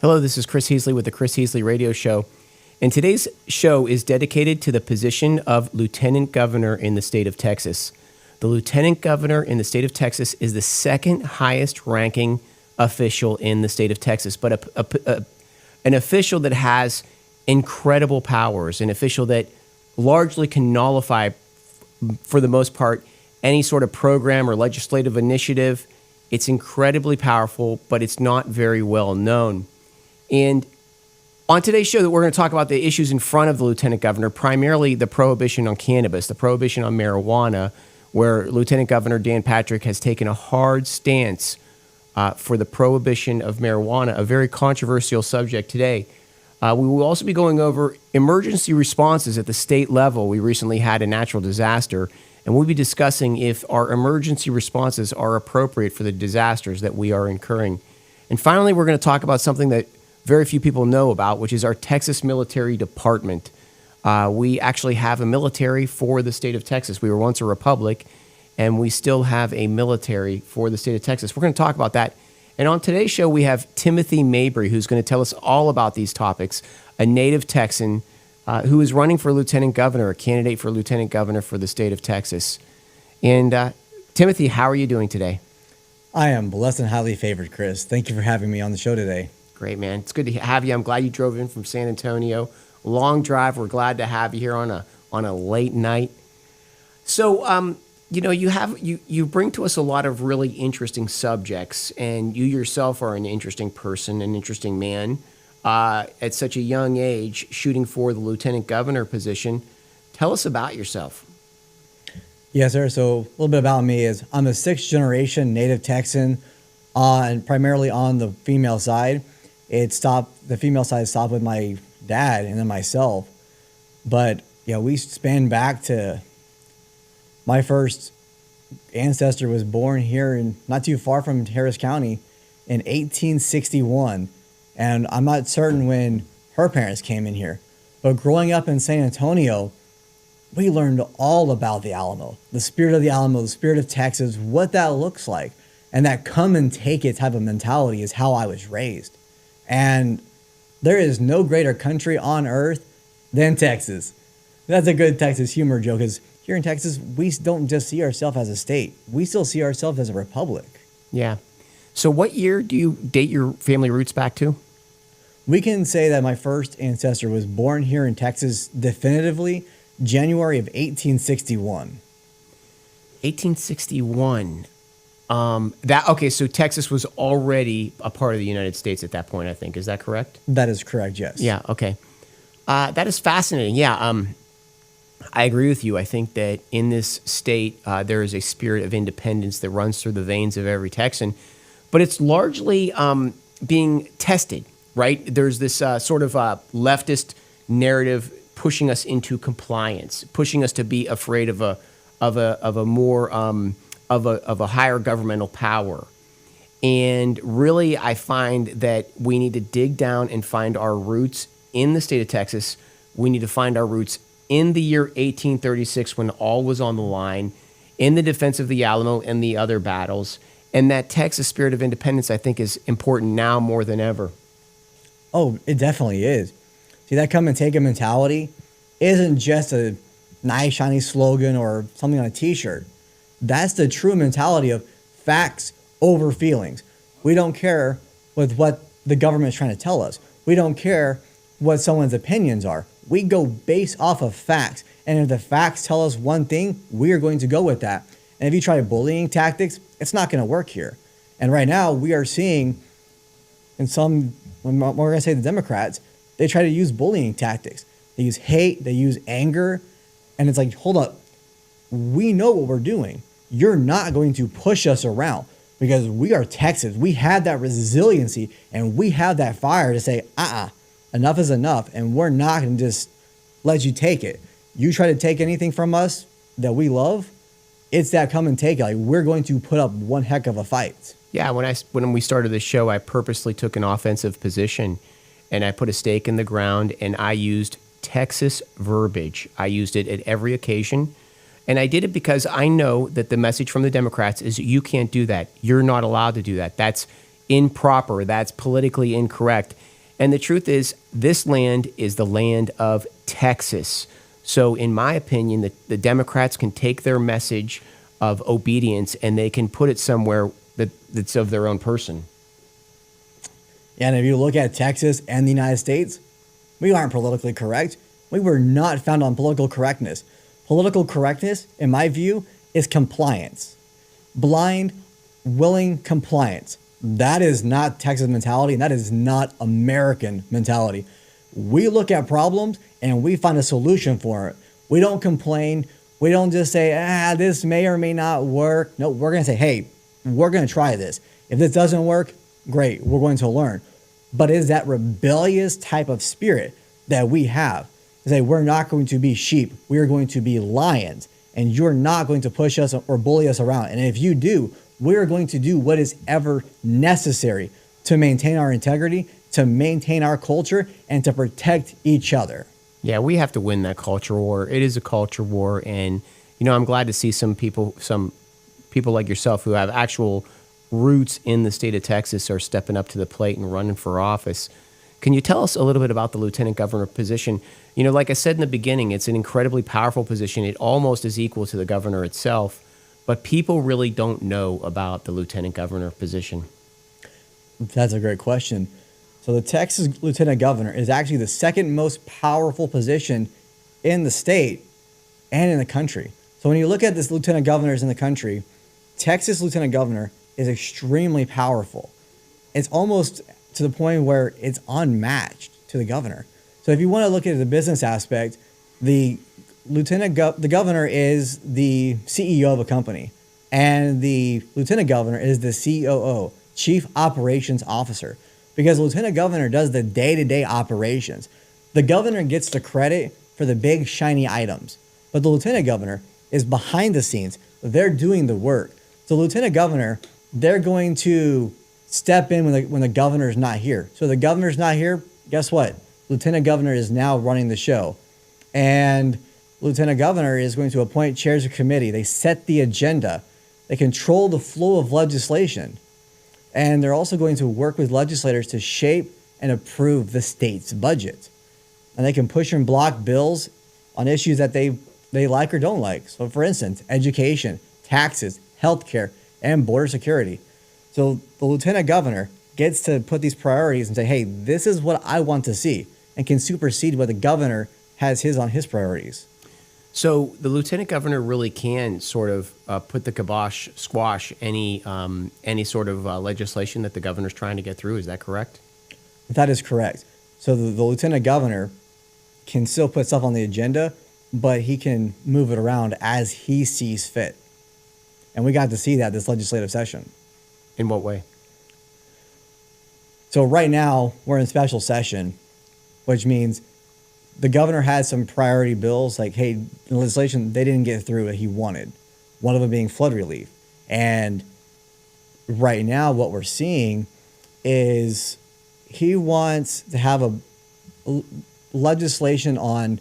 Hello, this is Chris Heasley with the Chris Heasley Radio Show. And today's show is dedicated to the position of Lieutenant Governor in the state of Texas. The Lieutenant Governor in the state of Texas is the second highest ranking official in the state of Texas, but an official that has incredible powers, an official that largely can nullify, for the most part, any sort of program or legislative initiative. It's incredibly powerful, but it's not very well known. And on today's show, we're going to talk about the issues in front of the Lieutenant Governor, primarily the prohibition on cannabis, the prohibition on marijuana, where Lieutenant Governor Dan Patrick has taken a hard stance for the prohibition of marijuana, a very controversial subject today. We will also be going over emergency responses at the state level. We recently had a natural disaster, and we'll be discussing if our emergency responses are appropriate for the disasters that we are incurring. And finally, we're going to talk about something that very few people know about, which is our Texas Military Department. We actually have a military for the state of Texas. We were once a republic, and we still have a military for the state of Texas. We're going to talk about that. And on today's show, we have Timothy Mabry, who's going to tell us all about these topics, a native Texan who is running for lieutenant governor, a candidate for lieutenant governor for the state of Texas. And Timothy, how are you doing today? I am blessed and highly favored, Chris. Thank you for having me on the show today. Great, man. It's good to have you. I'm glad you drove in from San Antonio. Long drive. We're glad to have you here on a late night. So, you bring to us a lot of really interesting subjects, and you yourself are an interesting person, an interesting man. At such a young age, shooting for the lieutenant governor position. Tell us about yourself. Yes, sir. So a little bit about me is I'm a 6th generation native Texan, and primarily on the female side. The female side stopped with my dad and then myself. But, we span back to my first ancestor was born here in not too far from Harris County in 1861. And I'm not certain when her parents came in here. But growing up in San Antonio, we learned all about the Alamo, the spirit of the Alamo, the spirit of Texas, what that looks like. And that come and take it type of mentality is how I was raised. And there is no greater country on earth than Texas. That's a good Texas humor joke, because here in Texas, we don't just see ourselves as a state. We still see ourselves as a republic. Yeah. So what year do you date your family roots back to? We can say that my first ancestor was born here in Texas definitively January of 1861. 1861. So Texas was already a part of the United States at that point, I think. Is that correct? That is correct, yes. Yeah, okay. That is fascinating. Yeah, I agree with you. I think that in this state, there is a spirit of independence that runs through the veins of every Texan, but it's largely being tested, right? There's this sort of leftist narrative pushing us into compliance, pushing us to be afraid of a higher governmental power. And really, I find that we need to dig down and find our roots in the state of Texas. We need to find our roots in the year 1836, when all was on the line, in the defense of the Alamo and the other battles. And that Texas spirit of independence, I think, is important now more than ever. Oh, it definitely is. See, that come and take it mentality isn't just a nice, shiny slogan or something on a T-shirt. That's the true mentality of facts over feelings. We don't care with what the government is trying to tell us. We don't care what someone's opinions are. We go based off of facts. And if the facts tell us one thing, we are going to go with that. And if you try bullying tactics, it's not going to work here. And right now, we are seeing when we're going to say the Democrats, they try to use bullying tactics. They use hate, they use anger. And it's like, hold up. We know what we're doing. You're not going to push us around, because we are Texas. We have that resiliency and we have that fire to say, enough is enough. And we're not going to just let you take it. You try to take anything from us that we love, it's that come and take it. Like, we're going to put up one heck of a fight. Yeah, when we started the show, I purposely took an offensive position, and I put a stake in the ground, and I used Texas verbiage. I used it at every occasion. And I did it because I know that the message from the Democrats is you can't do that. You're not allowed to do that. That's improper. That's politically incorrect. And the truth is, this land is the land of Texas. So, in my opinion, the Democrats can take their message of obedience and they can put it somewhere that's of their own person. And if you look at Texas and the United States, we aren't politically correct. We were not found on political correctness. Political correctness, in my view, is compliance. Blind, willing compliance. That is not Texas mentality, and that is not American mentality. We look at problems and we find a solution for it. We don't complain. We don't just say, this may or may not work. No, we're going to say, hey, we're going to try this. If this doesn't work, great, we're going to learn. But is that rebellious type of spirit that we have? To say, we're not going to be sheep. We are going to be lions. And you're not going to push us or bully us around. And if you do, we're going to do what is ever necessary to maintain our integrity, to maintain our culture, and to protect each other. Yeah, we have to win that culture war. It is a culture war. And, I'm glad to see some people like yourself who have actual roots in the state of Texas are stepping up to the plate and running for office. Can you tell us a little bit about the lieutenant governor position? Like I said in the beginning, it's an incredibly powerful position. It almost is equal to the governor itself, but people really don't know about the lieutenant governor position. That's a great question. So the Texas lieutenant governor is actually the second most powerful position in the state and in the country. So when you look at this lieutenant governors in the country, Texas lieutenant governor is extremely powerful. It's almost to the point where it's unmatched to the governor. So if you want to look at the business aspect, the governor is the CEO of a company, and the lieutenant governor is the COO, Chief Operations Officer, because the lieutenant governor does the day-to-day operations. The governor gets the credit for the big shiny items, but the lieutenant governor is behind the scenes. They're doing the work. So lieutenant governor, they're going to step in when the governor's not here. So the governor's not here, guess what? Lieutenant governor is now running the show. And lieutenant governor is going to appoint chairs of committee. They set the agenda. They control the flow of legislation. And they're also going to work with legislators to shape and approve the state's budget. And they can push and block bills on issues that they like or don't like. So for instance, education, taxes, healthcare, and border security. So the lieutenant governor gets to put these priorities and say, hey, this is what I want to see, and can supersede what the governor has on his priorities. So the lieutenant governor really can sort of put the kibosh, squash any sort of legislation that the governor's trying to get through. Is that correct? That is correct. So the lieutenant governor can still put stuff on the agenda, but he can move it around as he sees fit. And we got to see that this legislative session. In what way? So right now, we're in special session, which means the governor had some priority bills, like, hey, the legislation, they didn't get through what he wanted. One of them being flood relief. And right now, what we're seeing is he wants to have a legislation on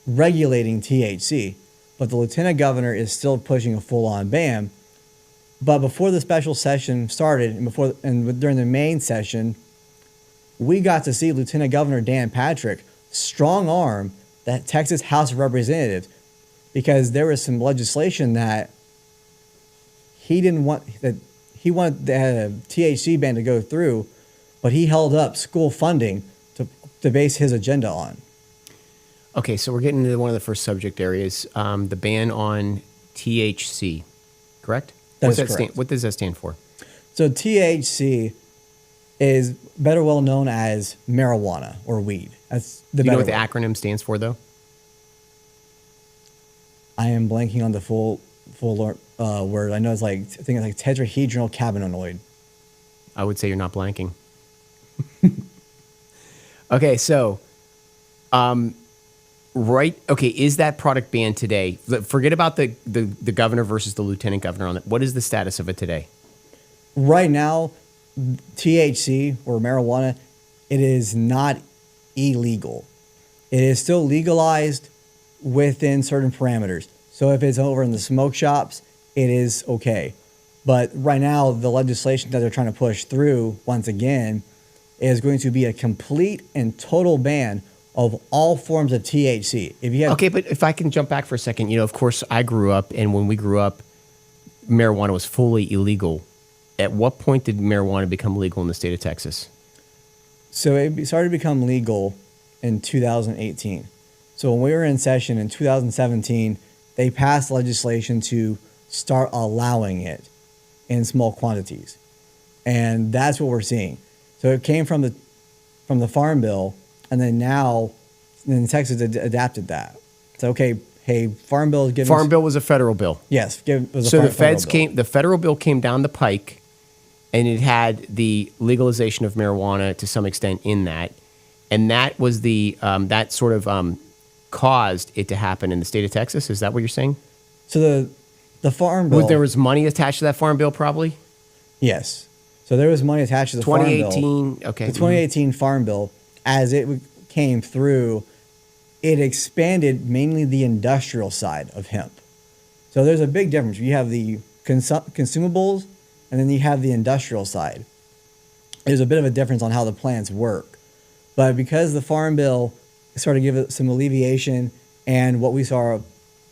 regulating THC, but the lieutenant governor is still pushing a full-on ban. But before the special session started, and during the main session, we got to see Lieutenant Governor Dan Patrick strong arm the Texas House of Representatives, because there was some legislation that he didn't want, that he wanted the THC ban to go through, but he held up school funding to base his agenda on. Okay, so we're getting into one of the first subject areas, the ban on THC, correct? That's correct. What does that stand for? So THC is better well known as marijuana or weed. That's the better. Do you know what the word. acronym stands for, though? I am blanking on the full word. I know it's like, I think it's like tetrahedral cannabinoid. I would say you're not blanking. Okay, so, is that product banned today? Forget about the governor versus the lieutenant governor on it. What is the status of it today? Right now, THC or marijuana, it is not illegal. It is still legalized within certain parameters. So if it's over in the smoke shops, it is okay. But right now, the legislation that they're trying to push through, once again, is going to be a complete and total ban of all forms of THC. If you have Okay, but if I can jump back for a second, of course, I grew up, and when we grew up, marijuana was fully illegal. At what point did marijuana become legal in the state of Texas? So it started to become legal in 2018. So when we were in session in 2017, they passed legislation to start allowing it in small quantities. And that's what we're seeing. So it came from the Farm Bill, and then now Texas adapted that. So, okay, hey, Farm Bill is giving... Farm Bill was a federal bill. Yes. So the federal bill came down the pike, and it had the legalization of marijuana to some extent in that. And that was that sort of caused it to happen in the state of Texas. Is that what you're saying? So the Farm Bill... There was money attached to that Farm Bill, probably? Yes. So there was money attached to the Farm Bill. 2018, okay. The 2018 Farm Bill, as it came through, it expanded mainly the industrial side of hemp. So there's a big difference. You have the consumables, and then you have the industrial side. There's a bit of a difference on how the plants work. But because the Farm Bill started to give it some alleviation, and what we saw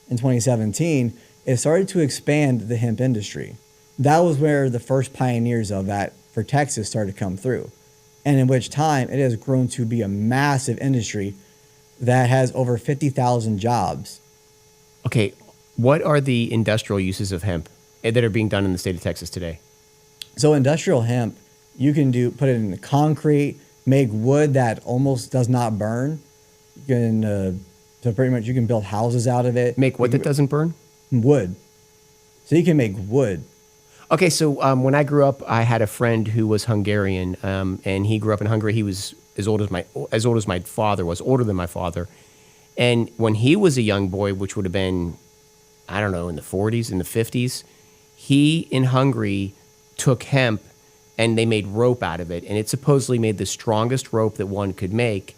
in 2017, it started to expand the hemp industry. That was where the first pioneers of that for Texas started to come through, and in which time it has grown to be a massive industry that has over 50,000 jobs. Okay, what are the industrial uses of hemp that are being done in the state of Texas today? So industrial hemp, you can put it in the concrete, make wood that almost does not burn. You can, so pretty much you can build houses out of it. Make what that doesn't burn? Wood. So you can make wood. Okay, so when I grew up, I had a friend who was Hungarian, and he grew up in Hungary. He was as old as my father was, older than my father. And when he was a young boy, which would have been, I don't know, in the 40s, in the 50s, he in Hungary took hemp and they made rope out of it, and it supposedly made the strongest rope that one could make.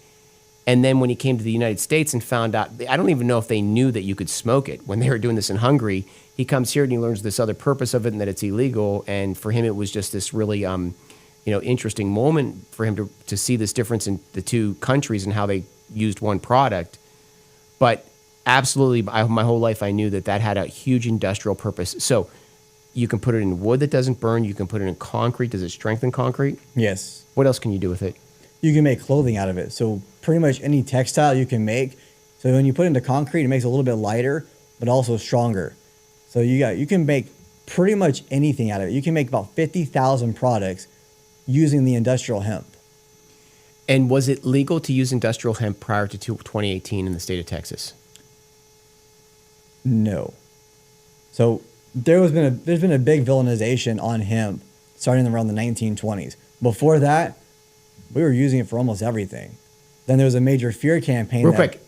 And then when he came to the United States and found out, I don't even know if they knew that you could smoke it when they were doing this in Hungary. He comes here and he learns this other purpose of it and that it's illegal. And for him, it was just this really, interesting moment for him to see this difference in the two countries and how they used one product. But absolutely, my whole life, I knew that had a huge industrial purpose. So you can put it in wood that doesn't burn. You can put it in concrete. Does it strengthen concrete? Yes. What else can you do with it? You can make clothing out of it. So pretty much any textile you can make. So when you put it into concrete, it makes it a little bit lighter, but also stronger. So you can make pretty much anything out of it. You can make about 50,000 products using the industrial hemp. And was it legal to use industrial hemp prior to 2018 in the state of Texas? No. So there's been a big villainization on hemp starting around the 1920s. Before that, we were using it for almost everything. Then there was a major fear campaign. Real quick,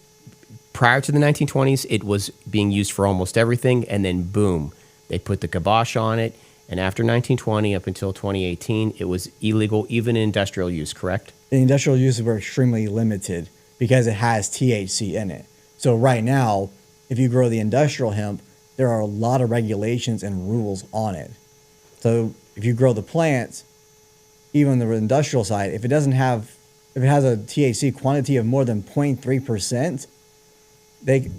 prior to the 1920s, it was being used for almost everything, and then boom, they put the kibosh on it. And after 1920 up until 2018, it was illegal, even in industrial use, correct? The industrial uses were extremely limited because it has THC in it. So right now, if you grow the industrial hemp, there are a lot of regulations and rules on it. So if you grow the plants, even the industrial side, if it has a THC quantity of more than 0.3%, the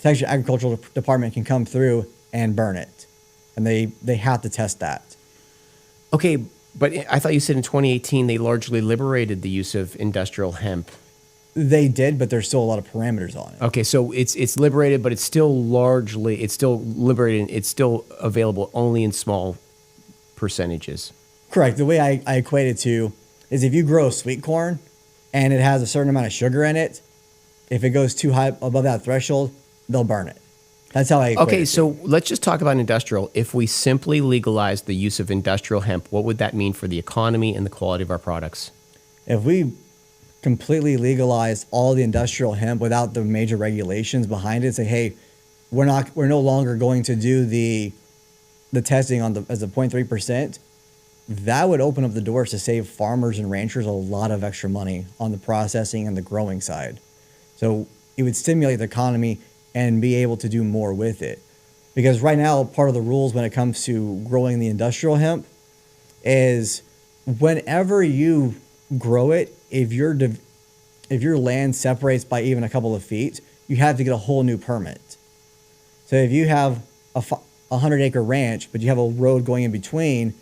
Texas Agricultural Department can come through and burn it. And they have to test that. Okay, but I thought you said in 2018 they largely liberated the use of industrial hemp. They did, but there's still a lot of parameters on it. Okay, so it's liberated, but it's still liberated. It's still available only in small percentages. Correct. The way I equate it to is if you grow sweet corn and it has a certain amount of sugar in it, if it goes too high above that threshold, they'll burn it. That's how I equate it. Okay, so let's just talk about industrial. If we simply legalize the use of industrial hemp, what would that mean for the economy and the quality of our products? If we completely legalize all the industrial hemp without the major regulations behind it, say, hey, we're no longer going to do the testing as a 0.3%, that would open up the doors to save farmers and ranchers a lot of extra money on the processing and the growing side. So it would stimulate the economy and be able to do more with it. Because right now, part of the rules when it comes to growing the industrial hemp is whenever you grow it, if your land separates by even a couple of feet, you have to get a whole new permit. So if you have a 100-acre ranch, but you have a road going in between,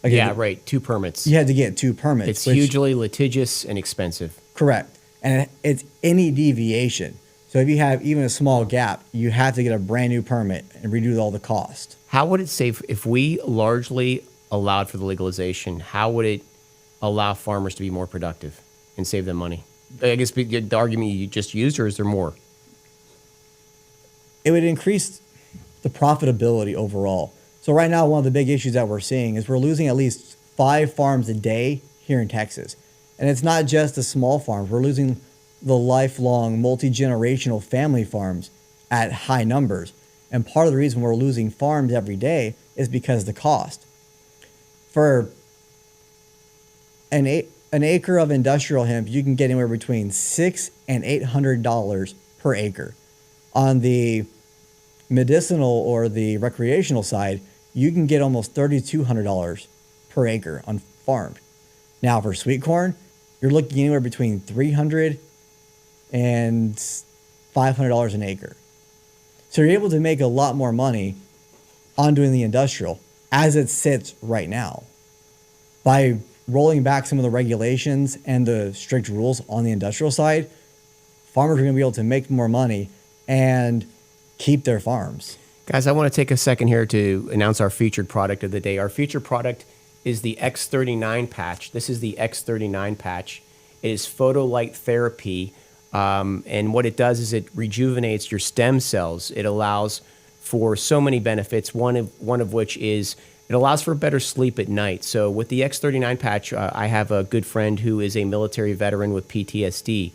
like Yeah, right. 2 permits. you had to get 2 permits. It's hugely litigious and expensive. Correct. And it's any deviation. So if you have even a small gap, you have to get a brand new permit and redo all the cost. How would it save if we largely allowed for the legalization? How would it allow farmers to be more productive and save them money? I guess the argument you just used, or is there more? It would increase the profitability overall. So right now, one of the big issues that we're seeing is we're losing at least 5 farms a day here in Texas. And it's not just the small farms. We're losing the lifelong, multi-generational family farms at high numbers. And part of the reason we're losing farms every day is because of the cost. For an acre of industrial hemp, you can get anywhere between $600 and $800 per acre. On the medicinal or the recreational side, you can get almost $3,200 per acre on farm. Now for sweet corn, you're looking anywhere between $300 and $500 an acre. So you're able to make a lot more money on doing the industrial as it sits right now. By rolling back some of the regulations and the strict rules on the industrial side, farmers are going to be able to make more money and keep their farms. Guys, I want to take a second here to announce our featured product of the day. Our featured product is the X39 patch. This is the X39 patch. It is photolight therapy. And what it does is it rejuvenates your stem cells. It allows for so many benefits, one of which is it allows for better sleep at night. So with the X39 patch, I have a good friend who is a military veteran with PTSD,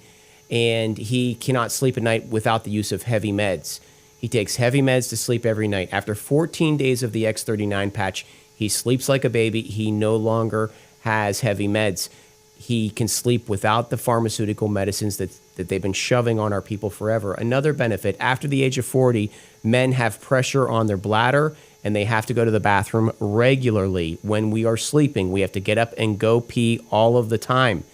and he cannot sleep at night without the use of heavy meds. He takes heavy meds to sleep every night. After 14 days of the X39 patch, he sleeps like a baby. He no longer has heavy meds. He can sleep without the pharmaceutical medicines that they've been shoving on our people forever. Another benefit, after the age of 40, men have pressure on their bladder and they have to go to the bathroom regularly. When we are sleeping, we have to get up and go pee all of the time.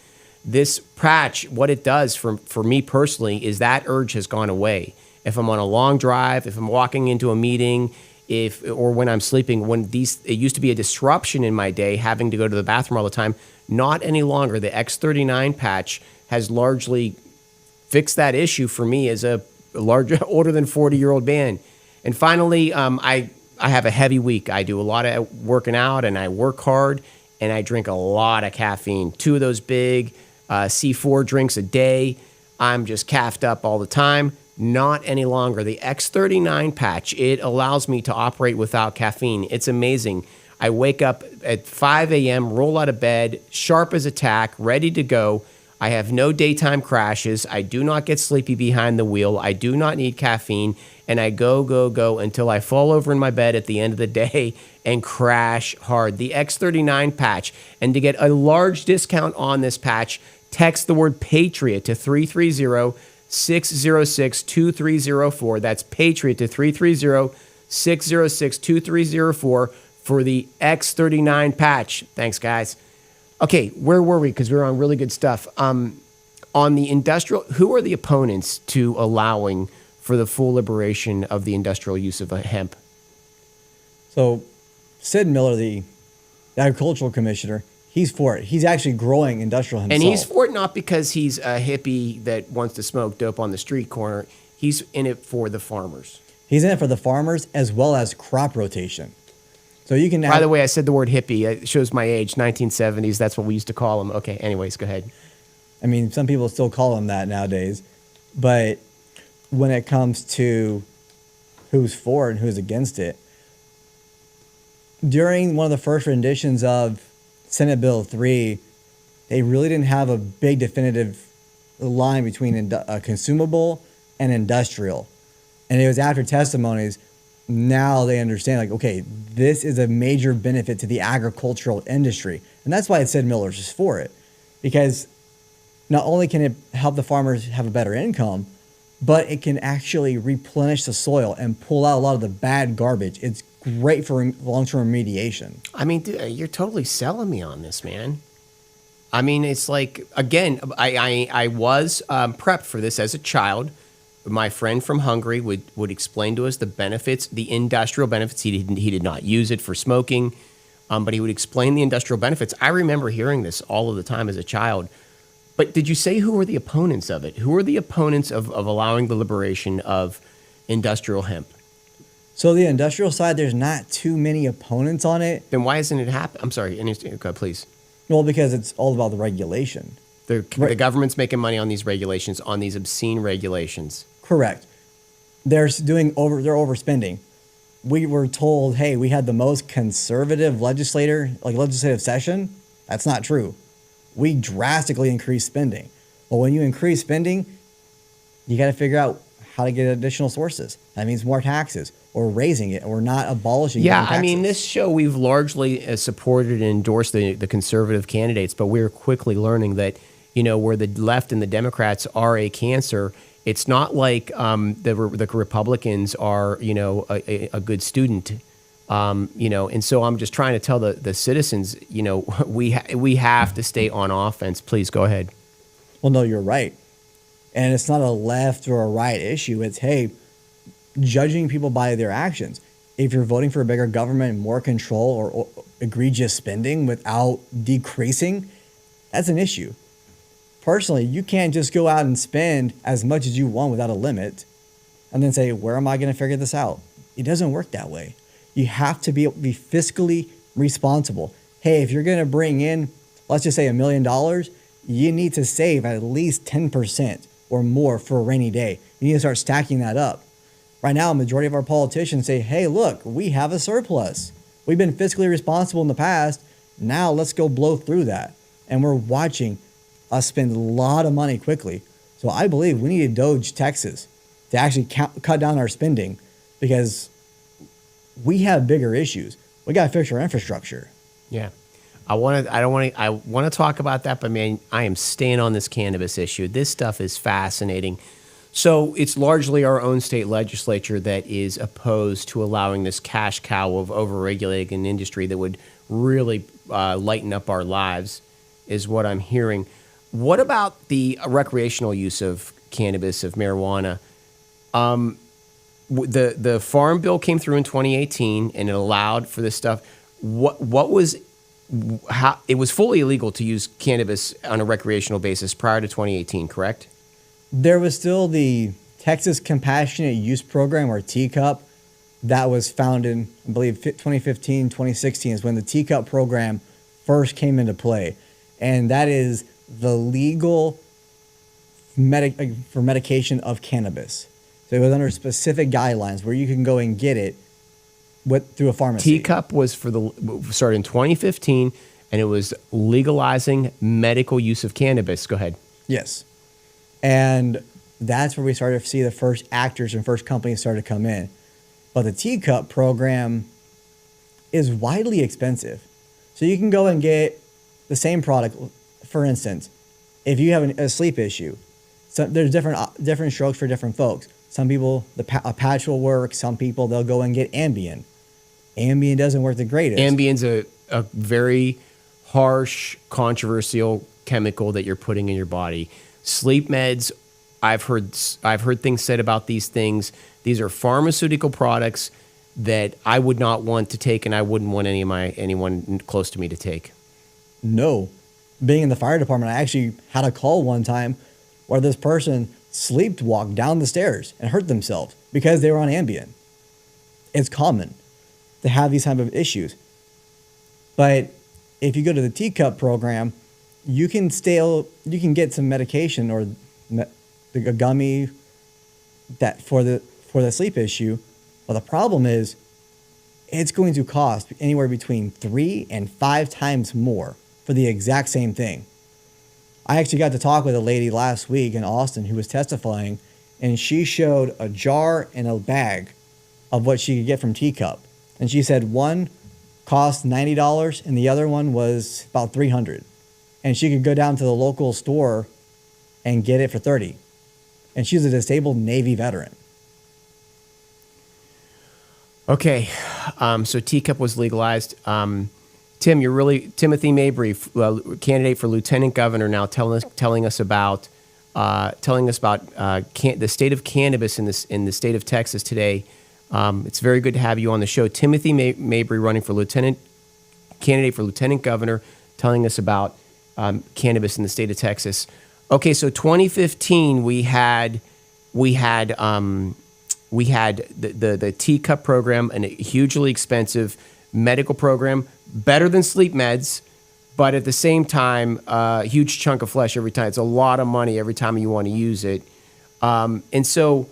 This patch, what it does for me personally is that urge has gone away. If I'm on a long drive, if I'm walking into a meeting, or when I'm sleeping, it used to be a disruption in my day having to go to the bathroom all the time. Not any longer. The X39 patch has largely fixed that issue for me as a older than 40-year-old man. And finally, I have a heavy week. I do a lot of working out and I work hard and I drink a lot of caffeine. 2 of those big C4 drinks a day. I'm just caffed up all the time. Not any longer. The X39 patch, it allows me to operate without caffeine. It's amazing. I wake up at 5 a.m., roll out of bed, sharp as a tack, ready to go. I have no daytime crashes. I do not get sleepy behind the wheel. I do not need caffeine. And I go until I fall over in my bed at the end of the day and crash hard. The X39 patch. And to get a large discount on this patch, text the word Patriot to 330-606-2304. That's Patriot to 330-606-2304 for the X39 patch. Thanks, guys. Okay, where were we? Because we were on really good stuff. On the industrial, who are the opponents to allowing for the full liberation of the industrial use of hemp? So Sid Miller, the agricultural commissioner, he's for it. He's actually growing industrial hemp. And he's for it not because he's a hippie that wants to smoke dope on the street corner. He's in it for the farmers. He's in it for the farmers as well as crop rotation. So you can. By the way, I said the word hippie. It shows my age. 1970s. That's what we used to call them. Okay. Anyways, go ahead. I mean, some people still call them that nowadays, but when it comes to who's for it and who's against it, during one of the first renditions of Senate Bill 3, they really didn't have a big definitive line between consumable and industrial, and it was after testimonies. Now they understand, like, okay, this is a major benefit to the agricultural industry. And that's why Sid Miller's just for it. Because not only can it help the farmers have a better income, but it can actually replenish the soil and pull out a lot of the bad garbage. It's great for long-term remediation. I mean, dude, you're totally selling me on this, man. I mean, it's like, again, I was prepped for this as a child. My friend from Hungary would explain to us the benefits, the industrial benefits. He did not use it for smoking, but he would explain the industrial benefits. I remember hearing this all of the time as a child. But did you say who were the opponents of it? Who were the opponents of allowing the liberation of industrial hemp? So the industrial side, there's not too many opponents on it. Then why isn't it happening? I'm sorry, please. Well, because it's all about the regulation. The government's making money on these regulations, on these obscene regulations. Correct. They're overspending. We were told, hey, we had the most conservative legislative session. That's not true. We drastically increased spending. But when you increase spending, you got to figure out how to get additional sources. That means more taxes or raising it or not abolishing. Yeah, I mean, this show, we've largely supported and endorsed the conservative candidates, but we're quickly learning that, where the left and the Democrats are a cancer, it's not like the Republicans are, a good student. And so I'm just trying to tell the citizens, we have to stay on offense. Please go ahead. Well, no, you're right. And it's not a left or a right issue. It's, hey, judging people by their actions. If you're voting for a bigger government and more control or egregious spending without decreasing, that's an issue. Personally, you can't just go out and spend as much as you want without a limit and then say, where am I going to figure this out? It doesn't work that way. You have to be fiscally responsible. Hey, if you're going to bring in, let's just say $1 million, you need to save at least 10% or more for a rainy day. You need to start stacking that up. Right now, a majority of our politicians say, hey, look, we have a surplus. We've been fiscally responsible in the past. Now let's go blow through that. And we're watching us spend a lot of money quickly. So I believe we need to doge Texas to actually cut down our spending because we have bigger issues. We got to fix our infrastructure. Yeah. I want to talk about that, but man, I am staying on this cannabis issue. This stuff is fascinating. So it's largely our own state legislature that is opposed to allowing this cash cow of overregulating an industry that would really lighten up our lives, is what I'm hearing. What about the recreational use of cannabis, of marijuana? The Farm Bill came through in 2018, and it allowed for this stuff. It was fully illegal to use cannabis on a recreational basis prior to 2018, correct? There was still the Texas Compassionate Use Program, or TCUP, that was founded in, I believe, 2015, 2016 is when the TCUP program first came into play. And that is the legal for medication of cannabis. So it was under specific guidelines where you can go and get it through a pharmacy. TCUP was started in 2015, and it was legalizing medical use of cannabis. Go ahead. Yes. And that's where we started to see the first actors and first companies started to come in. But the TCUP program is widely expensive. So you can go and get the same product. For instance, if you have a sleep issue, so there's different strokes for different folks. Some people, a patch will work. Some people, they'll go and get Ambien. Ambien doesn't work the greatest. Ambien's a very harsh, controversial chemical that you're putting in your body. Sleep meds, I've heard things said about these things. These are pharmaceutical products that I would not want to take, and I wouldn't want anyone close to me to take. No. Being in the fire department, I actually had a call one time where this person sleepwalked down the stairs and hurt themselves because they were on Ambien. It's common to have these type of issues. But if you go to the TCUP program, you can get some medication or a gummy that for the sleep issue. But the problem is it's going to cost anywhere between 3 and 5 times more for the exact same thing. I actually got to talk with a lady last week in Austin who was testifying, and she showed a jar and a bag of what she could get from TCUP. And she said one cost $90 and the other one was about $300. And she could go down to the local store and get it for $30. And she's a disabled Navy veteran. Okay, so TCUP was legalized. Tim, you're really Timothy Mabry, candidate for lieutenant governor, now telling us about the state of cannabis in the state of Texas today. It's very good to have you on the show, Timothy Mabry, running for candidate for lieutenant governor, telling us about cannabis in the state of Texas. Okay, so 2015 we had the teacup program, and a hugely expensive medical program, better than sleep meds, but at the same time, a huge chunk of flesh every time. It's a lot of money every time you want to use it. And so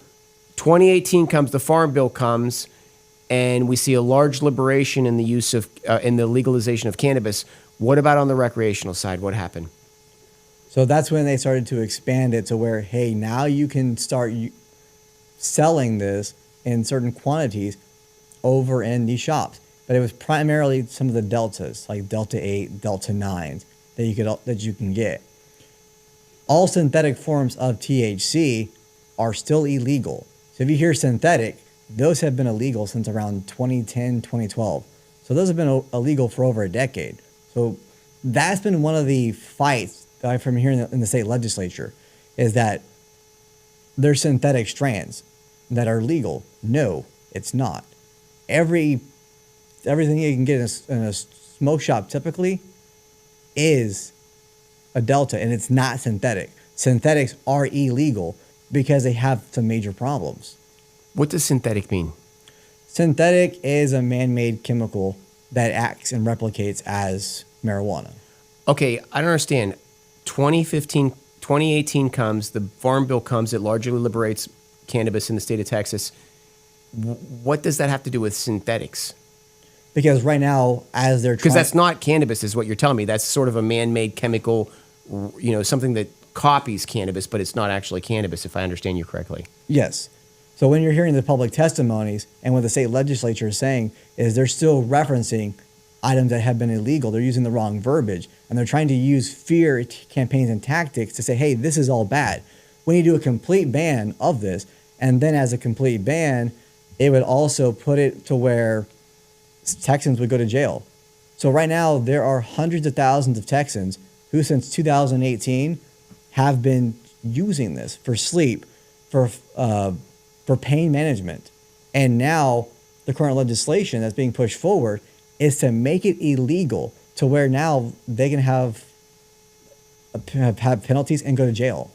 2018 comes, the Farm Bill comes, and we see a large liberation in the use of, in the legalization of cannabis. What about on the recreational side? What happened? So that's when they started to expand it to where, hey, now you can start selling this in certain quantities over in these shops. But it was primarily some of the deltas, like Delta 8, Delta 9s, that you can get. All synthetic forms of THC are still illegal. So if you hear synthetic, those have been illegal since around 2010, 2012. So those have been illegal for over a decade. So that's been one of the fights that I've been hearing in the state legislature, is that there's synthetic strands that are legal. No, it's not. Everything you can get in a smoke shop typically is a Delta, and it's not synthetic. Synthetics are illegal because they have some major problems. What does synthetic mean? Synthetic is a man-made chemical that acts and replicates as marijuana. Okay, I don't understand. 2018 comes, the Farm Bill comes, it largely liberates cannabis in the state of Texas. What does that have to do with synthetics? Because right now, as they're Because that's not cannabis, is what you're telling me. That's sort of a man-made chemical, something that copies cannabis, but it's not actually cannabis, if I understand you correctly. Yes. So when you're hearing the public testimonies and what the state legislature is saying is they're still referencing items that have been illegal. They're using the wrong verbiage, and they're trying to use fear campaigns and tactics to say, hey, this is all bad. We need to do a complete ban of this. And then as a complete ban, it would also put it to where Texans would go to jail. So right now, there are hundreds of thousands of Texans who since 2018 have been using this for sleep, for pain management. And now the current legislation that's being pushed forward is to make it illegal to where now they can have penalties and go to jail.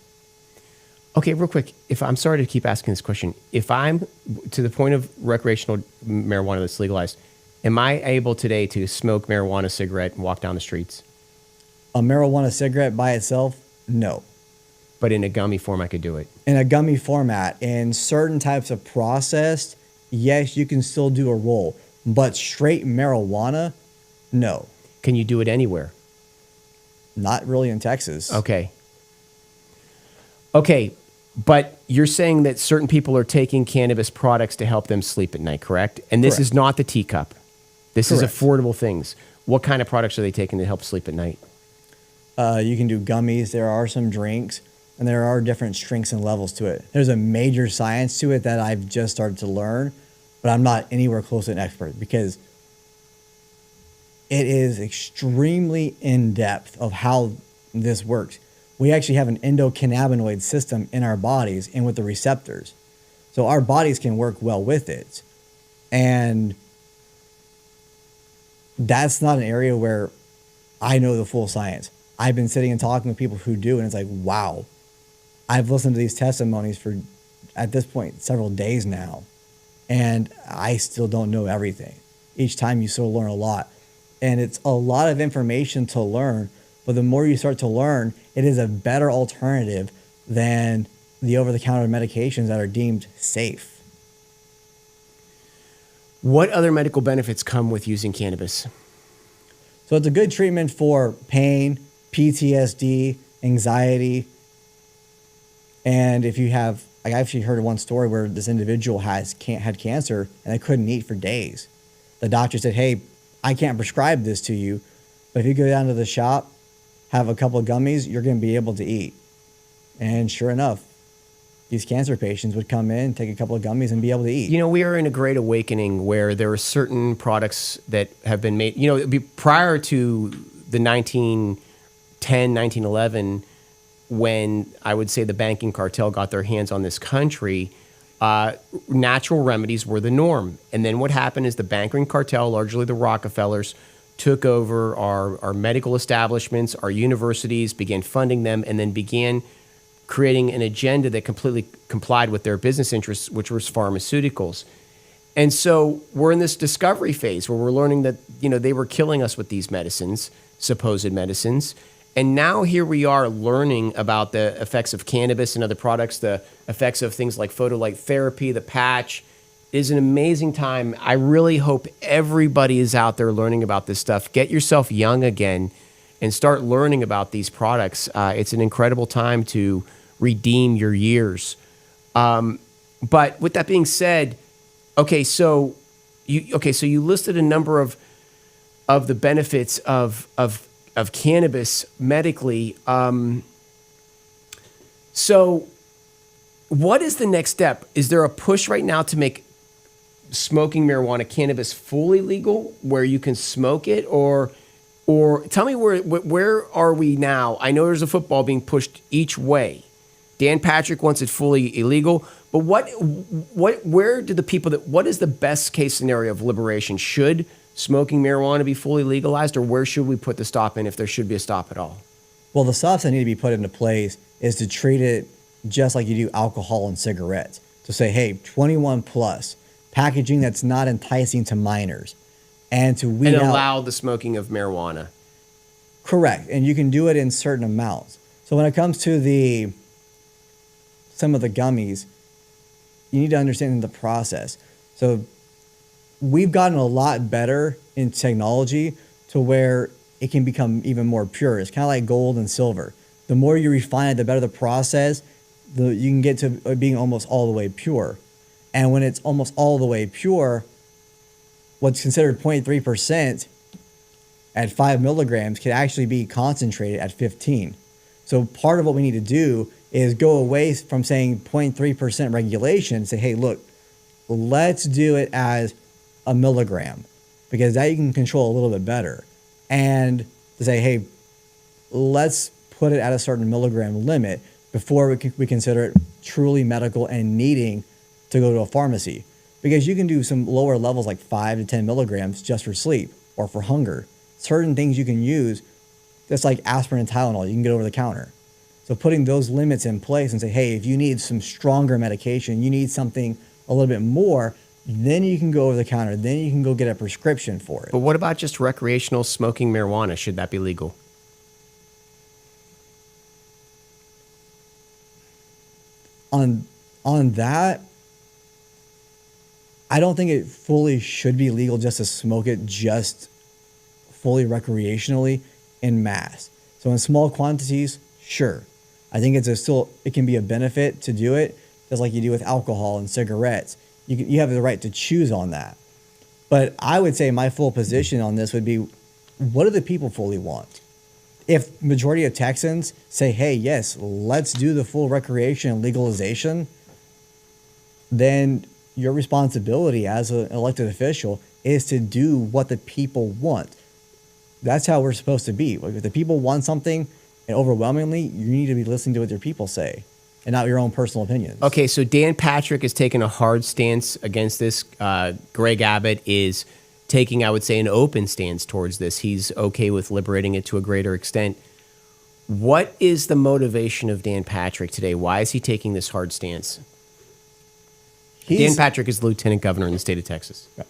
Okay, real quick, I'm sorry to keep asking this question. If I'm to the point of recreational marijuana that's legalized, am I able today to smoke marijuana cigarette and walk down the streets? A marijuana cigarette by itself, no. But in a gummy form, I could do it. In a gummy format, in certain types of processed, yes, you can still do a roll. But straight marijuana, no. Can you do it anywhere? Not really in Texas. Okay. But you're saying that certain people are taking cannabis products to help them sleep at night, correct? And this is not the teacup. This is affordable things. What kind of products are they taking to help sleep at night? You can do gummies. There are some drinks, and there are different strengths and levels to it. There's a major science to it that I've just started to learn, but I'm not anywhere close to an expert because it is extremely in-depth of how this works. We actually have an endocannabinoid system in our bodies and with the receptors. So our bodies can work well with it. And that's not an area where I know the full science. I've been sitting and talking with people who do, and it's like, wow. I've listened to these testimonies for, at this point, several days now, and I still don't know everything. Each time you still learn a lot. And it's a lot of information to learn, but the more you start to learn, it is a better alternative than the over-the-counter medications that are deemed safe. What other medical benefits come with using cannabis? So it's a good treatment for pain, PTSD, anxiety. And if you have, I actually heard one story where this individual had cancer and they couldn't eat for days. The doctor said, hey, I can't prescribe this to you, but if you go down to the shop, have a couple of gummies, you're going to be able to eat. And sure enough, these cancer patients would come in, take a couple of gummies, and be able to eat. You know, we are in a great awakening where there are certain products that have been made, you know, it'd be prior to the 1910, 1911, when I would say the banking cartel got their hands on this country, natural remedies were the norm. And then what happened is the banking cartel, largely the Rockefellers, took over our medical establishments, our universities, began funding them, and then began creating an agenda that completely complied with their business interests, which was pharmaceuticals. And so we're in this discovery phase where we're learning that, you know, they were killing us with these medicines, supposed medicines. And now here we are learning about the effects of cannabis and other products, the effects of things like photolight therapy, the patch. It is an amazing time. I really hope everybody is out there learning about this stuff. Get yourself young again and start learning about these products. It's an incredible time to redeem your years. But with that being said, so you listed a number of the benefits of cannabis medically. So what is the next step? Is there a push right now to make smoking marijuana, cannabis fully legal where you can smoke it, or tell me where are we now? I know there's a football being pushed each way. Dan Patrick wants it fully illegal, but what is the best case scenario of liberation? Should smoking marijuana be fully legalized, or where should we put the stop in if there should be a stop at all? Well, the stops that need to be put into place is to treat it just like you do alcohol and cigarettes. To say, hey, 21 plus, packaging that's not enticing to minors, and to weed out, allow the smoking of marijuana. Correct, and you can do it in certain amounts. So when it comes to some of the gummies, you need to understand the process. So we've gotten a lot better in technology to where it can become even more pure. It's kind of like gold and silver. The more you refine it, the better the process, you can get to being almost all the way pure. And when it's almost all the way pure, what's considered 0.3% at 5 milligrams can actually be concentrated at 15. So part of what we need to do is go away from saying 0.3% regulation and say, hey, look, let's do it as a milligram, because that you can control a little bit better. And to say, hey, let's put it at a certain milligram limit before we consider it truly medical and needing to go to a pharmacy. Because you can do some lower levels like 5 to 10 milligrams just for sleep or for hunger. Certain things you can use, just like aspirin and Tylenol, you can get over the counter. So putting those limits in place and say, hey, if you need some stronger medication, you need something a little bit more, then you can go over the counter. Then you can go get a prescription for it. But what about just recreational smoking marijuana? Should that be legal? On that, I don't think it fully should be legal just to smoke it just fully recreationally in mass. So in small quantities, sure. I think it can be a benefit to do it, just like you do with alcohol and cigarettes. You have the right to choose on that. But I would say my full position on this would be, what do the people fully want? If majority of Texans say, hey, yes, let's do the full recreation and legalization, then your responsibility as an elected official is to do what the people want. That's how we're supposed to be. Like, if the people want something, and overwhelmingly, you need to be listening to what their people say and not your own personal opinions. Okay, so Dan Patrick is taking a hard stance against this. Greg Abbott is taking, I would say, an open stance towards this. He's okay with liberating it to a greater extent. What is Dan Patrick today? Why is he taking this hard stance? Dan Patrick is the lieutenant governor in the state of Texas. Right.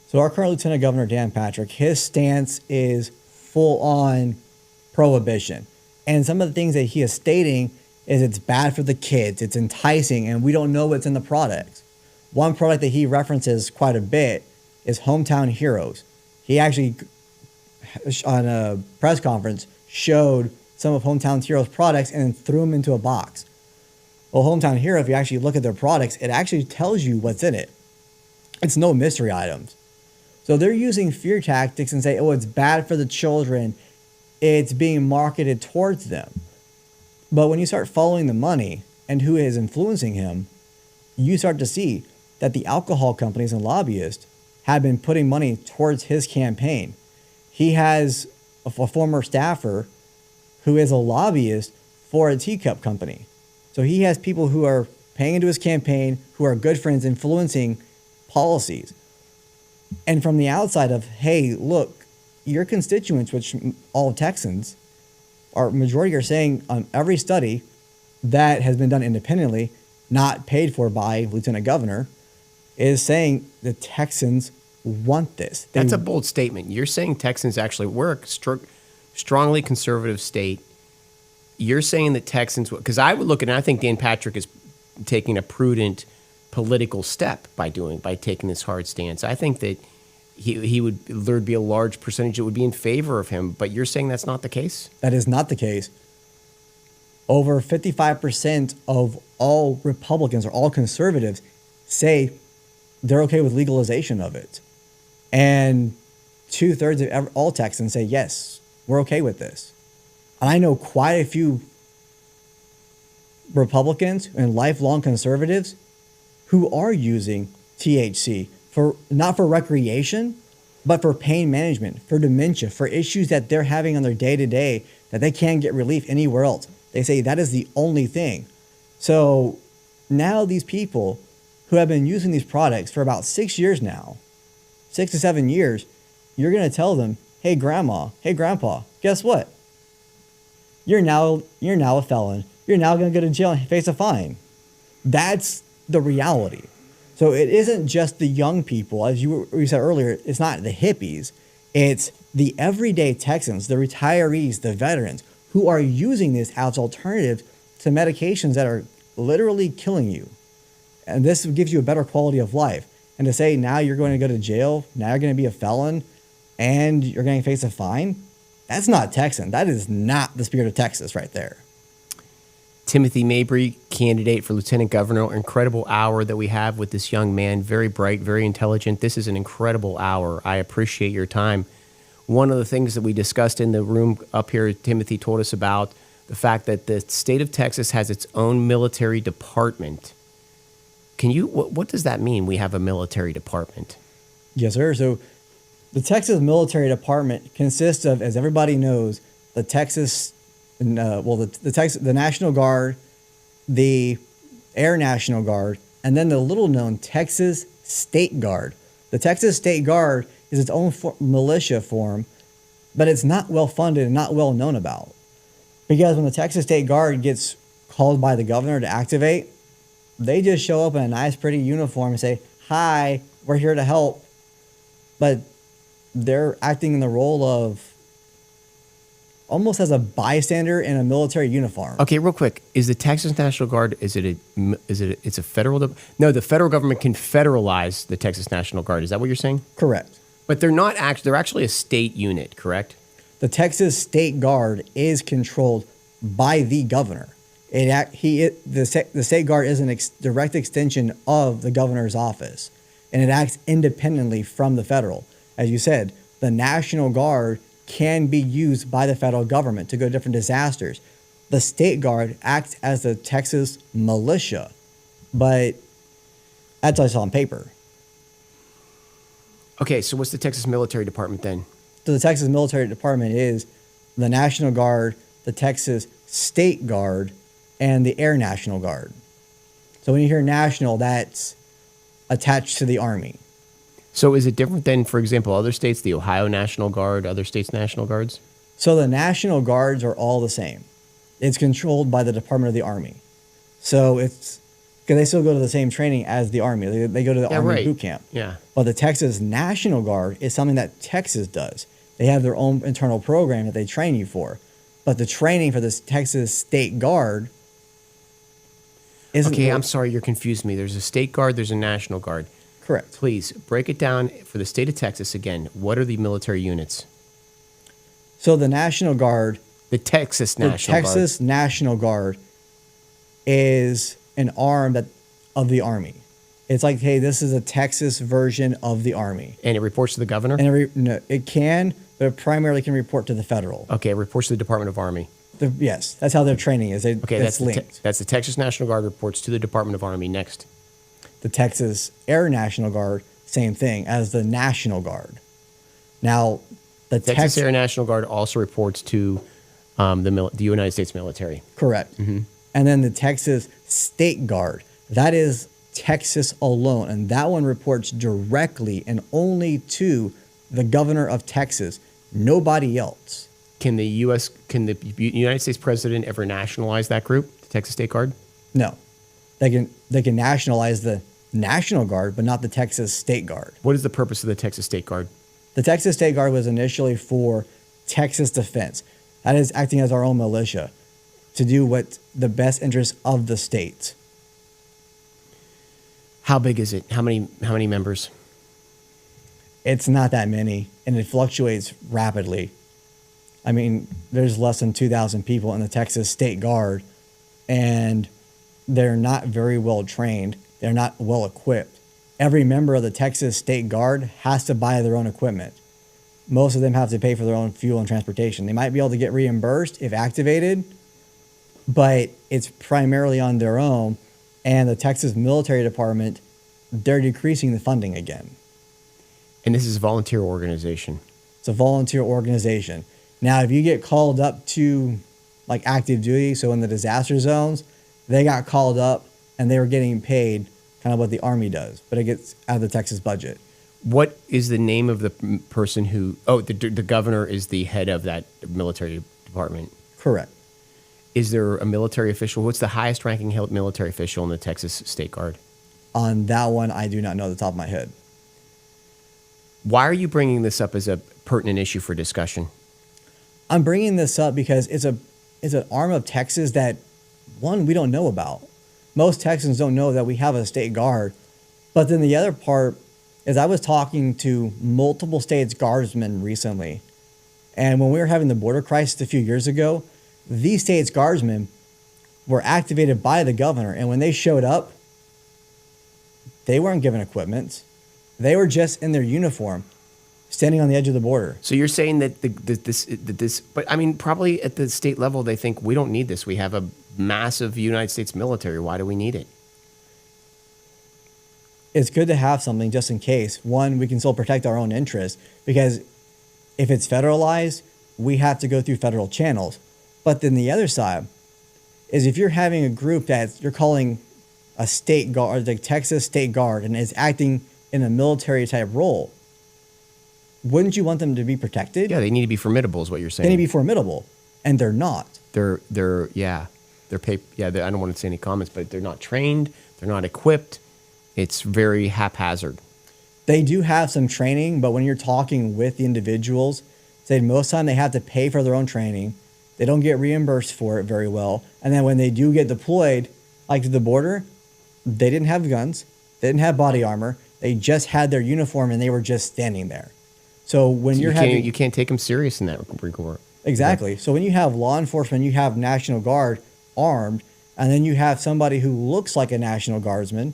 So our current lieutenant governor, Dan Patrick, his stance is full on prohibition. And some of the things that he is stating is it's bad for the kids, it's enticing, and we don't know what's in the products. One product that he references quite a bit is Hometown Heroes. He actually, on a press conference, showed some of Hometown Heroes' products and then threw them into a box. Well, Hometown Hero, if you actually look at their products, it actually tells you what's in it. It's no mystery items. So they're using fear tactics and say, oh, it's bad for the children. It's being marketed towards them. But when you start following the money, and who is influencing him, you start to see that the alcohol companies and lobbyists have been putting money towards his campaign. He has a former staffer who is a lobbyist for a teacup company. So he has people who are paying into his campaign, who are good friends, influencing policies. And from the outside of, hey, look, your constituents, which all Texans, majority are saying on every study that has been done independently, not paid for by Lieutenant Governor, is saying the Texans want this. That's a bold statement. You're saying Texans actually, we're a strongly conservative state. You're saying that Texans, because I would look at it, and I think Dan Patrick is taking a prudent political step by taking this hard stance. I think that there'd be a large percentage that would be in favor of him, but you're saying that's not the case? That is not the case. Over 55% of all Republicans or all conservatives say they're okay with legalization of it. And 2/3 of all Texans say, yes, we're okay with this. And I know quite a few Republicans and lifelong conservatives who are using THC not for recreation, but for pain management, for dementia, for issues that they're having on their day-to-day that they can't get relief anywhere else. They say that is the only thing. So now these people who have been using these products for about 6 years now, 6 to 7 years, you're going to tell them, hey, grandma, hey, grandpa, guess what? You're now a felon. You're now going to go to jail and face a fine. That's the reality. So it isn't just the young people, as you said earlier, it's not the hippies. It's the everyday Texans, the retirees, the veterans, who are using this as alternatives to medications that are literally killing you. And this gives you a better quality of life. And to say now you're going to go to jail, now you're going to be a felon, and you're going to face a fine, that's not Texan. That is not the spirit of Texas right there. Timothy Mabry, candidate for Lieutenant Governor. Incredible hour that we have with this young man. Very bright, very intelligent. This is an incredible hour. I appreciate your time. One of the things that we discussed in the room up here, Timothy told us about the fact that the state of Texas has its own military department. What does that mean, we have a military department? Yes, sir. So the Texas Military Department consists of, as everybody knows, the National Guard, the Air National Guard, and then the little-known Texas State Guard. The Texas State Guard is its own militia form, but it's not well-funded and not well-known about. Because when the Texas State Guard gets called by the governor to activate, they just show up in a nice, pretty uniform and say, hi, we're here to help. But they're acting in the role of almost as a bystander in a military uniform. Okay, real quick. Is the Texas National Guard, it's a federal, no, the federal government can federalize the Texas National Guard. Is that what you're saying? Correct. But they're actually a state unit, correct? The Texas State Guard is controlled by the governor. The State Guard is a direct extension of the governor's office, and it acts independently from the federal. As you said, the National Guard can be used by the federal government to go to different disasters. The State Guard acts as the Texas militia, but that's what I saw on paper. Okay, so what's the Texas Military Department then? So the Texas Military Department is the National Guard, the Texas State Guard, and the Air National Guard. So when you hear national, that's attached to the Army. So is it different than, for example, other states, the Ohio National Guard, other states' National Guards? So the National Guards are all the same. It's controlled by the Department of the Army. So it's because they still go to the same training as the Army. They go to the Army boot camp. Yeah. But the Texas National Guard is something that Texas does. They have their own internal program that they train you for. But the training for this Texas State Guard isn't... Okay, I'm sorry, you're confused me. There's a State Guard, there's a National Guard. Correct. Please, break it down for the state of Texas again. What are the military units? So the National Guard... The Texas National Guard is an arm of the Army. It's like, hey, this is a Texas version of the Army. And it reports to the governor? And no, it can, but it primarily can report to the federal. Okay, it reports to the Department of Army. Yes, that's how their training is. Okay, It's linked. that's the Texas National Guard reports to the Department of Army. Next. The Texas Air National Guard, same thing as the National Guard. Now, the Texas Air National Guard also reports to the United States military. Correct. And then the Texas State Guard, that is Texas alone, and that one reports directly and only to the governor of Texas, nobody else. Can the United States president ever nationalize that group, the Texas State Guard? No, they can nationalize the National Guard, but not the Texas State Guard. What is the purpose of the Texas State Guard? The Texas State Guard was initially for Texas defense. That is acting as our own militia to do what the best interest of the state. How big is it? How many members? It's not that many, and it fluctuates rapidly. I mean, there's less than 2,000 people in the Texas State Guard, and they're not very well trained. They're not well equipped. Every member of the Texas State Guard has to buy their own equipment. Most of them have to pay for their own fuel and transportation. They might be able to get reimbursed if activated, but it's primarily on their own. And the Texas Military Department, they're decreasing the funding again. And this is a volunteer organization. It's a volunteer organization. Now, if you get called up to like active duty, so in the disaster zones, they got called up and they were getting paid kind of what the Army does, but it gets out of the Texas budget. What is the name of the person who, the governor is the head of that military department? Correct. Is there a military official? What's the highest ranking military official in the Texas State Guard? On that one, I do not know the top of my head. Why are you bringing this up as a pertinent issue for discussion? I'm bringing this up because it's an arm of Texas that, one, we don't know about. Most Texans don't know that we have a state guard. But then the other part is I was talking to multiple states guardsmen recently. And when we were having the border crisis a few years ago, these states guardsmen were activated by the governor. And when they showed up, they weren't given equipment. They were just in their uniform, standing on the edge of the border. So you're saying that this, but I mean, probably at the state level, they think we don't need this. We have a massive United States military. Why do we need it? It's good to have something just in case. One, we can still protect our own interests because if it's federalized, we have to go through federal channels. But then the other side is if you're having a group that you're calling a state guard, the Texas State Guard, and is acting in a military type role, wouldn't you want them to be protected? Yeah, they need to be formidable is what you're saying. They need to be formidable, and they're not. They're I don't want to say any comments, but they're not trained. They're not equipped. It's very haphazard. They do have some training, but when you're talking with the individuals, say most of the time they have to pay for their own training. They don't get reimbursed for it very well. And then when they do get deployed, like to the border, they didn't have guns. They didn't have body armor. They just had their uniform and they were just standing there. So when you can't take them serious in that regard. Exactly. Yeah. So when you have law enforcement, you have National Guard armed, and then you have somebody who looks like a National Guardsman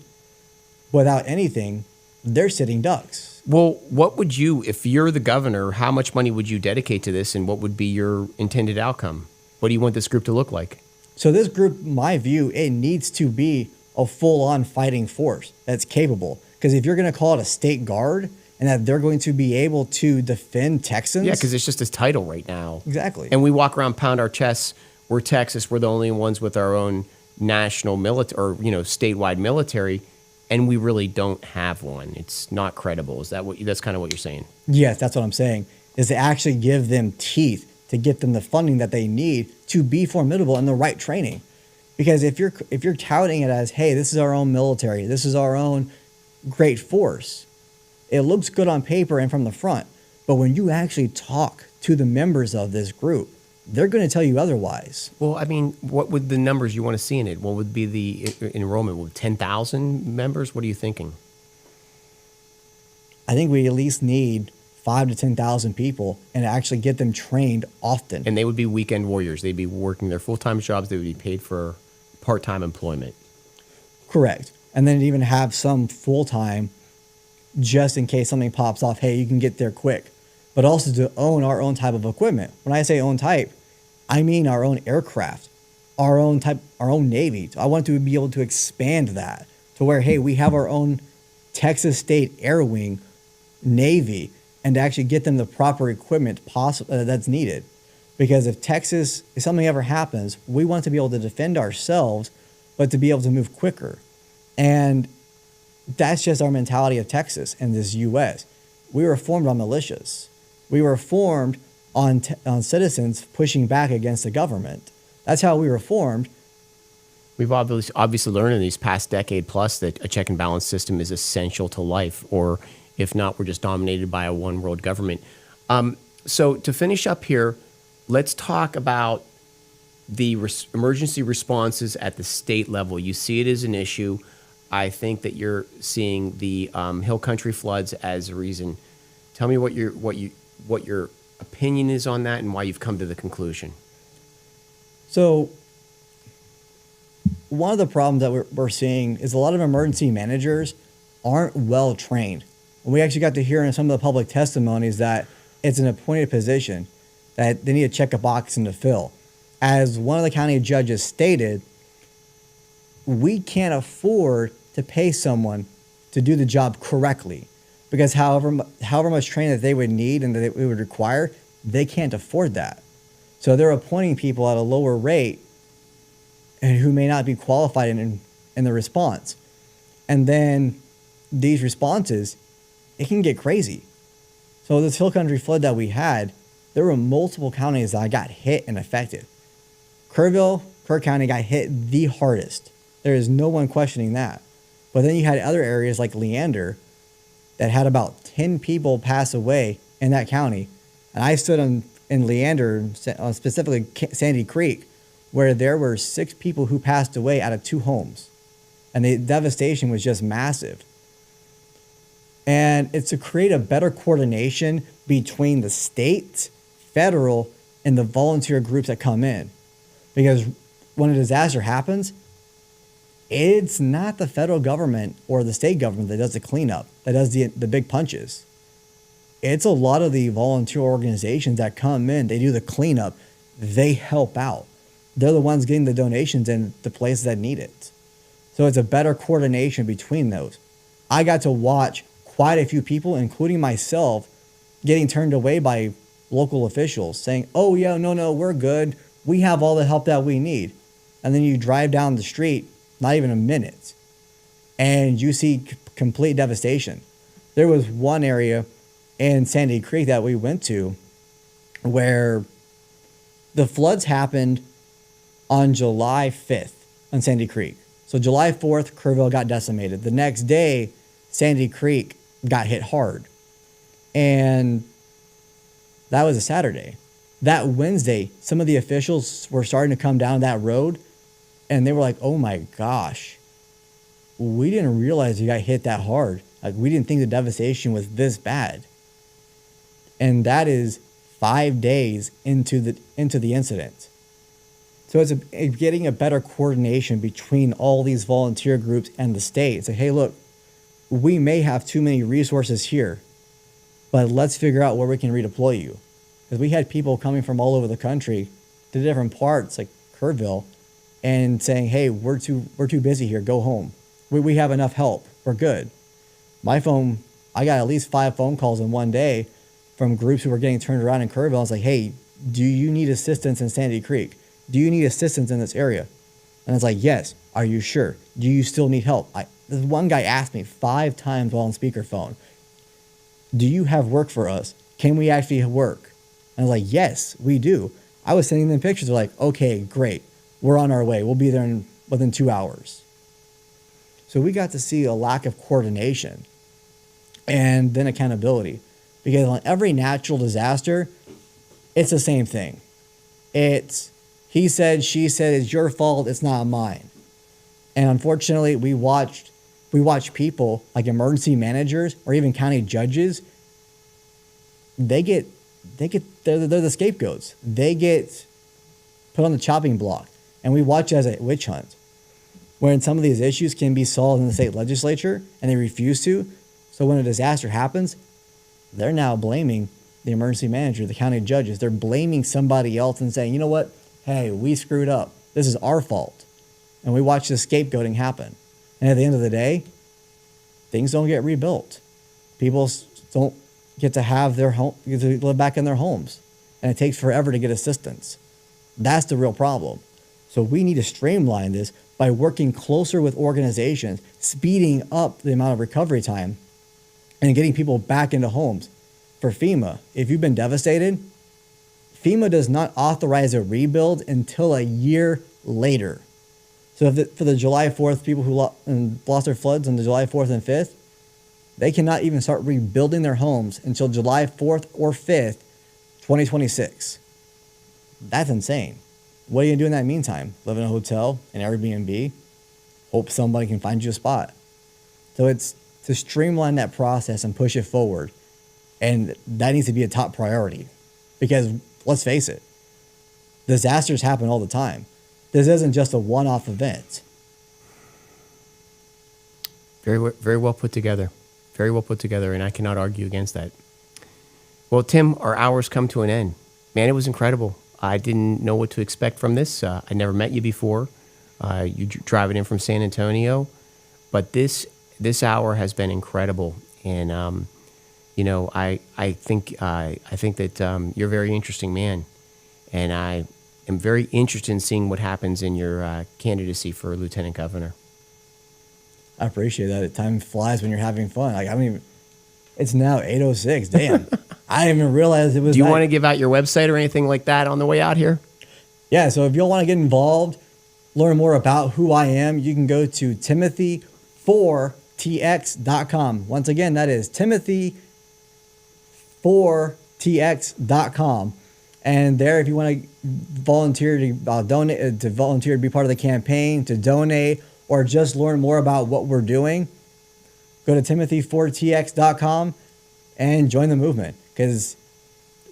without anything, they're sitting ducks. Well, what would you, if you're the governor, how much money would you dedicate to this and what would be your intended outcome? What do you want this group to look like? So this group, my view, it needs to be a full-on fighting force that's capable. Because if you're going to call it a state guard and that they're going to be able to defend Texans. Yeah, because it's just a title right now. Exactly. And we walk around, pound our chests. We're Texas. We're the only ones with our own national military or, statewide military. And we really don't have one. It's not credible. That's kind of what you're saying? Yes, that's what I'm saying. Is to actually give them teeth to get them the funding that they need to be formidable and the right training. Because if you're touting it as, hey, this is our own military, this is our own great force, it looks good on paper and from the front. But when you actually talk to the members of this group, they're going to tell you otherwise. Well, I mean, what would the numbers you want to see in it? What would be the enrollment? Would 10,000 members? What are you thinking? I think we at least need 5,000 to 10,000 people and actually get them trained often. And they would be weekend warriors. They'd be working their full-time jobs. They would be paid for part-time employment. Correct. And then even have some full-time just in case something pops off. Hey, you can get there quick. But also to own our own type of equipment. When I say own type, I mean our own aircraft, our own Navy. I want to be able to expand that to where, hey, we have our own Texas State Air Wing Navy, and to actually get them the proper equipment that's needed. Because if something ever happens, we want to be able to defend ourselves, but to be able to move quicker. And that's just our mentality of Texas and this U.S. We were formed on militias. We were formed on citizens pushing back against the government. That's how we were formed. We've obviously learned in these past decade plus that a check and balance system is essential to life, or if not, we're just dominated by a one world government. So to finish up here, let's talk about the emergency responses at the state level. You see it as an issue. I think that you're seeing the Hill Country floods as a reason. Tell me what your opinion is on that and why you've come to the conclusion. So one of the problems that we're seeing is a lot of emergency managers aren't well trained. And we actually got to hear in some of the public testimonies that it's an appointed position that they need to check a box and to fill. As one of the county judges stated, we can't afford to pay someone to do the job correctly, because however much training that they would need and that it would require, they can't afford that. So they're appointing people at a lower rate and who may not be qualified in the response. And then these responses, it can get crazy. So this Hill Country flood that we had, there were multiple counties that got hit and affected. Kerrville, Kirk County got hit the hardest. There is no one questioning that. But then you had other areas like Leander that had about 10 people pass away in that county. And I stood in Leander, specifically Sandy Creek, where there were 6 people who passed away out of 2 homes. And the devastation was just massive. And it's to create a better coordination between the state, federal, and the volunteer groups that come in. Because when a disaster happens, it's not the federal government or the state government that does the cleanup, that does the big punches. It's a lot of the volunteer organizations that come in, they do the cleanup, they help out. They're the ones getting the donations in the places that need it. So it's a better coordination between those. I got to watch quite a few people, including myself, getting turned away by local officials saying, oh yeah, no, we're good. We have all the help that we need. And then you drive down the street, not even a minute, and you see complete devastation. There was one area in Sandy Creek that we went to where the floods happened on July 5th on Sandy Creek. So July 4th, Kerrville got decimated. The next day, Sandy Creek got hit hard. And that was a Saturday. That Wednesday, some of the officials were starting to come down that road, and they were like, oh my gosh, we didn't realize you got hit that hard. Like, we didn't think the devastation was this bad. And that is 5 days into the incident. So it's getting a better coordination between all these volunteer groups and the state. It's like, hey, look, we may have too many resources here, but let's figure out where we can redeploy you. Because we had people coming from all over the country to different parts, like Kerrville, and saying, hey, we're too busy here, go home. We have enough help, we're good. My phone, I got at least 5 phone calls in one day from groups who were getting turned around in Kerrville. I was like, hey, do you need assistance in Sandy Creek? Do you need assistance in this area? And it's like, yes. Are you sure? Do you still need help? This one guy asked me 5 times while on speakerphone, do you have work for us? Can we actually work? And I was like, yes, we do. I was sending them pictures. They're like, okay, great. We're on our way. We'll be there within 2 hours. So we got to see a lack of coordination and then accountability. Because on every natural disaster, it's the same thing. It's he said, she said, it's your fault, it's not mine. And unfortunately, we watched people like emergency managers or even county judges, they're the scapegoats. They get put on the chopping block. And we watch it as a witch hunt, wherein some of these issues can be solved in the state legislature and they refuse to. So when a disaster happens, they're now blaming the emergency manager, the county judges. They're blaming somebody else and saying, you know what? hey, we screwed up. This is our fault. And we watch the scapegoating happen. And at the end of the day, things don't get rebuilt. People don't get to have their home, get to live back in their homes. And it takes forever to get assistance. That's the real problem. So we need to streamline this by working closer with organizations, speeding up the amount of recovery time, and getting people back into homes. For FEMA, if you've been devastated, FEMA does not authorize a rebuild until a year later. So for the July 4th people who lost their floods on the July 4th and 5th, they cannot even start rebuilding their homes until July 4th or 5th, 2026. That's insane. What are you going to do in that meantime? Live in a hotel, an Airbnb, hope somebody can find you a spot. So it's to streamline that process and push it forward. And that needs to be a top priority because let's face it, disasters happen all the time. This isn't just a one-off event. Very well put together. Very well put together, and I cannot argue against that. Well, Tim, our hour's come to an end. Man, it was incredible. I didn't know what to expect from this. I never met you before. You driving in from San Antonio, but this hour has been incredible, and I think that you're a very interesting man, and I am very interested in seeing what happens in your candidacy for lieutenant governor. I appreciate that. Time flies when you're having fun. Like it's now 8:06. Damn, I didn't even realize it was. Do you want to give out your website or anything like that on the way out here? Yeah. So if you want to get involved, learn more about who I am, you can go to Timothy4TX.com. Once again, that is Timothy4TX.com. And there, if you want to volunteer to donate, to volunteer to be part of the campaign, to donate, or just learn more about what we're doing, go to Timothy4TX.com and join the movement, because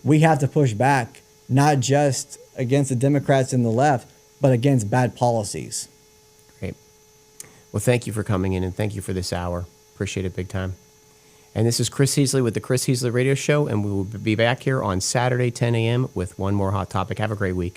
we have to push back, not just against the Democrats and the left, but against bad policies. Great. Well, thank you for coming in, and thank you for this hour. Appreciate it big time. And this is Chris Heasley with the Chris Heasley Radio Show, and we will be back here on Saturday, 10 a.m. with one more hot topic. Have a great week.